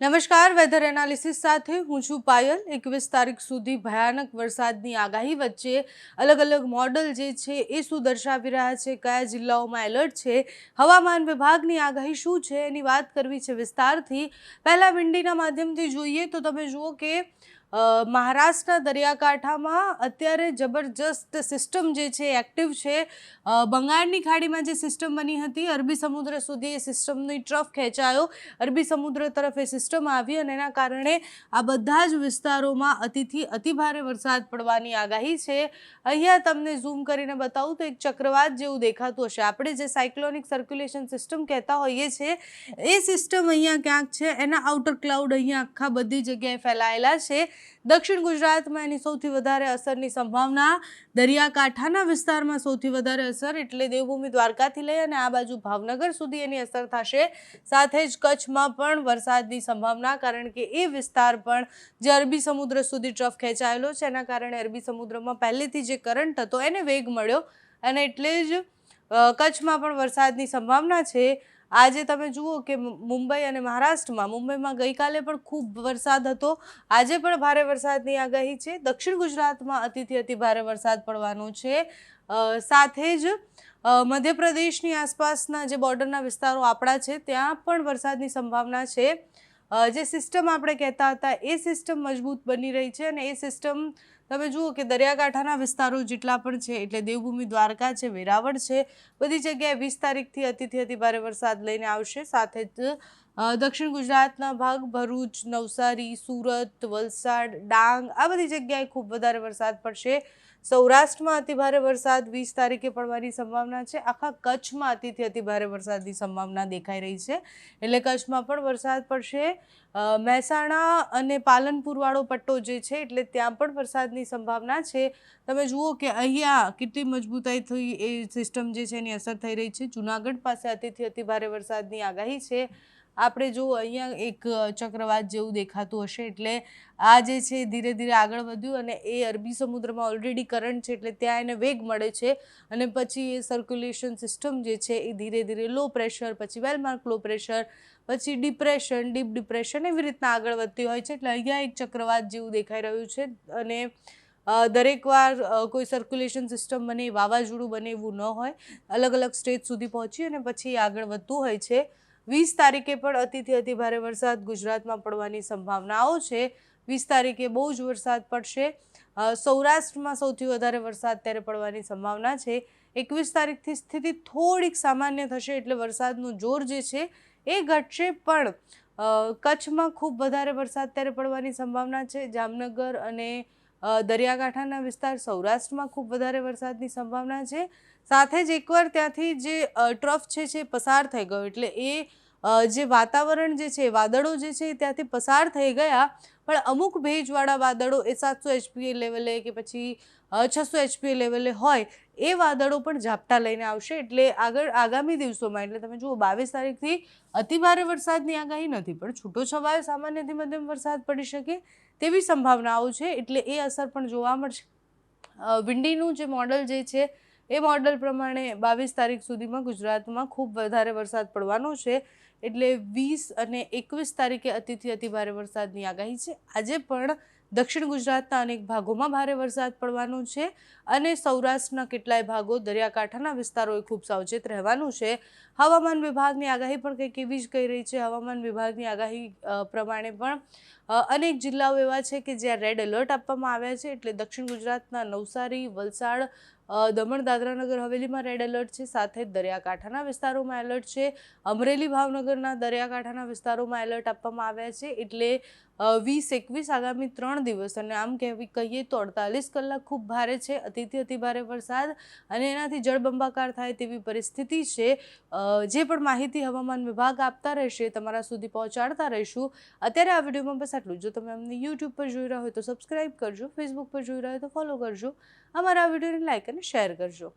નમસ્કાર, weather analysis સાથે હું છું પાયલ। 21 તારીખ સુધી ભયાનક વરસાદની આગાહી વચ્ચે અલગ અલગ મોડલ જે છે એ શું દર્શાવી રહ્યા છે, કયા જિલ્લાઓમાં એલર્ટ છે, હવામાન વિભાગની આગાહી શું છે એની વાત કરવી છે વિસ્તારથી। પહેલા વિંડીના માધ્યમથી જોઈએ તો તમે જુઓ કે મહારાષ્ટ્રના દરિયાકાંઠામાં અત્યારે જબરજસ્ત સિસ્ટમ જે છે એક્ટિવ છે। બંગાળની ખાડીમાં જે સિસ્ટમ બની હતી, અરબી સમુદ્ર સુધી એ સિસ્ટમની ટ્રફ ખેંચાયો, અરબી સમુદ્ર તરફ એ સિસ્ટમ આવી અને એના કારણે આ બધા જ વિસ્તારોમાં અતિથી અતિભારે વરસાદ પડવાની આગાહી છે। અહીંયા તમને ઝૂમ કરીને બતાવું તો એક ચક્રવાત જેવું દેખાતું હશે, આપણે જે સાયક્લોનિક સર્ક્યુલેશન સિસ્ટમ કહેતા હોઈએ છીએ એ સિસ્ટમ અહીંયા ક્યાંક છે, એના આઉટર ક્લાઉડ અહીંયા આખા બધી જગ્યાએ ફેલાયેલા છે। દક્ષિણ ગુજરાતમાં એની સૌથી વધારે અસરની સંભાવના, દરિયાકાંઠાના વિસ્તારમાં સૌથી વધારે અસર એટલે દેવભૂમિ દ્વારકાથી લઈ અને આ બાજુ ભાવનગર સુધી એની અસર થશે। સાથે જ કચ્છમાં પણ વરસાદની સંભાવના, કારણ કે એ વિસ્તાર પણ જે અરબી સમુદ્ર સુધી ટ્રફ ખેંચાયેલો છે એના કારણે અરબી સમુદ્રમાં પહેલેથી જે કરંટ હતો એને વેગ મળ્યો અને એટલે જ કચ્છમાં પણ વરસાદની સંભાવના છે। આજે તમે જુઓ કે મુંબઈ અને મહારાષ્ટ્રમાં, મુંબઈમાં ગઈકાલે પણ ખૂબ વરસાદ હતો, આજે પણ ભારે વરસાદની આગાહી છે। દક્ષિણ ગુજરાતમાં અતિથી અતિ ભારે વરસાદ પડવાનો છે। સાથે જ મધ્યપ્રદેશની આસપાસના જે બોર્ડરના વિસ્તારો આપણા છે ત્યાં પણ વરસાદની સંભાવના છે। જે સિસ્ટમ આપણે કહેતા હતા એ સિસ્ટમ મજબૂત બની રહી છે અને એ સિસ્ટમ તમે જુઓ કે દરિયાકાંઠાના વિસ્તારો જેટલા પણ છે એટલે દેવભૂમિ દ્વારકા છે, વેરાવળ છે, બધી જગ્યાએ 20 તારીખથી અતિથી અતિ ભારે વરસાદ લઈને આવશે। સાથે જ દક્ષિણ ગુજરાતના ભાગ ભરૂચ, નવસારી, સુરત, વલસાડ, ડાંગ આ બધી જગ્યાએ ખૂબ વધારે વરસાદ પડશે। સૌરાષ્ટ્રમાં અતિભારે વરસાદ 20 તારીખે પડવાની સંભાવના છે। આખા કચ્છમાં અતિથી અતિ ભારે વરસાદની સંભાવના દેખાઈ રહી છે એટલે કચ્છમાં પણ વરસાદ પડશે। મહેસાણા અને પાલનપુરવાળો પટ્ટો જે છે એટલે ત્યાં પણ વરસાદની સંભાવના છે। તમે જુઓ કે અહીંયા કેટલી મજબૂતાઈથી એ સિસ્ટમ જે છે એની અસર થઈ રહી છે। જૂનાગઢ પાસે અતિથી અતિ ભારે વરસાદની આગાહી છે। આપણે જો અહીંયા એક ચક્રવાત જેવું દેખાતું હશે એટલે આ જે છે ધીરે ધીરે આગળ વધ્યું અને એ અરબી સમુદ્રમાં ઓલરેડી કરંટ છે એટલે ત્યાં એને વેગ મળે છે અને પછી એ સર્ક્યુલેશન સિસ્ટમ જે છે એ ધીરે ધીરે લો પ્રેશર, પછી વેલમાર્ક લો પ્રેશર, પછી ડિપ્રેશન, ડીપ ડિપ્રેશન એવી રીતના આગળ વધતી હોય છે। એટલે અહીંયા એક ચક્રવાત જેવું દેખાઈ રહ્યું છે અને દરેક વાર કોઈ સર્ક્યુલેશન સિસ્ટમ બને, વાવાઝોડું બને એવું ન હોય, અલગ અલગ સ્ટેજ સુધી પહોંચી અને પછી આગળ વધતું હોય છે। 20 તારીખે પણ અતિથી અતિ ભારે વરસાદ ગુજરાતમાં પડવાની સંભાવનાઓ છે। 20 તારીખે બહુ જ વરસાદ પડશે। સૌરાષ્ટ્રમાં સૌથી વધારે વરસાદ ત્યારે પડવાની સંભાવના છે। 21 તારીખથી સ્થિતિ થોડીક સામાન્ય થશે એટલે વરસાદનું જોર જે છે એ ઘટશે, પણ કચ્છમાં ખૂબ વધારે વરસાદ ત્યારે પડવાની સંભાવના છે। જામનગર અને દરિયાકાંઠાના વિસ્તાર, સૌરાષ્ટ્રમાં ખૂબ વધારે વરસાદની સંભાવના છે। સાથે જ એકવાર ત્યાંથી જે ટ્રફ છે પસાર થઈ ગયો એટલે એ જે વાતાવરણ જે છે, વાદળો જે છે એ ત્યાંથી પસાર થઈ ગયા, પણ અમુક ભેજવાળા વાદળો એ 700 HPA લેવલે કે પછી 600 HPA લેવલે હોય એ વાદળો પણ ઝાપટા લઈને આવશે। એટલે આગામી દિવસોમાં એટલે તમે જુઓ 22 તારીખથી અતિભારે વરસાદની આગાહી નથી, પણ છૂટો છવાયો સામાન્યથી મધ્યમ વરસાદ પડી શકે તેવી સંભાવનાઓ છે એટલે એ અસર પણ જોવા મળશે। વિંડીનું જે મોડલ જે છે એ મોડલ પ્રમાણે 22 તારીખ સુધીમાં ગુજરાતમાં ખૂબ વધારે વરસાદ પડવાનો છે એટલે 20 અને 21 તારીખે અતિથી અતિ ભારે વરસાદની આગાહી છે। આજે પણ દક્ષિણ ગુજરાતના અનેક ભાગોમાં ભારે વરસાદ પડવાનો છે અને સૌરાષ્ટ્રના કેટલાય ભાગો, દરિયાકાંઠાના વિસ્તારોએ ખૂબ સાવચેત રહેવાનું છે। હવામાન વિભાગની આગાહી પણ કંઈક એવી જ કહી રહી છે। હવામાન વિભાગની આગાહી પ્રમાણે પણ અનેક જિલ્લાઓ એવા છે કે જ્યાં રેડ એલર્ટ આપવામાં આવ્યા છે એટલે દક્ષિણ ગુજરાતના નવસારી, વલસાડ, દમણ, દાદરા નગર હવેલીમાં રેડ એલર્ટ છે। સાથે દરિયાકાંઠાના વિસ્તારોમાં એલર્ટ છે। અમરેલી, ભાવનગરના દરિયાકાંઠાના વિસ્તારોમાં એલર્ટ આપવામાં આવ્યા છે એટલે 20-21 આગામી 3 દિવસ અને આમ કહીએ તો 48 કલાક ખૂબ ભારે છે, અતિથી અતિ ભારે વરસાદ અને એનાથી જળબંબાકાર થાય તેવી પરિસ્થિતિ છે। જે પણ માહિતી હવામાન વિભાગ આપતા રહેશે તમારા સુધી પહોંચાડતા રહીશું। અત્યારે આ વિડીયોમાં બસ આટલું। જો તમે અમને યુટ્યુબ પર જોઈ રહ્યા હોય તો સબસ્ક્રાઈબ કરજો, ફેસબુક પર જોઈ રહ્યા હોય તો ફોલો કરજો, અમારા વિડીયોને લાઈક અને શેર કરજો।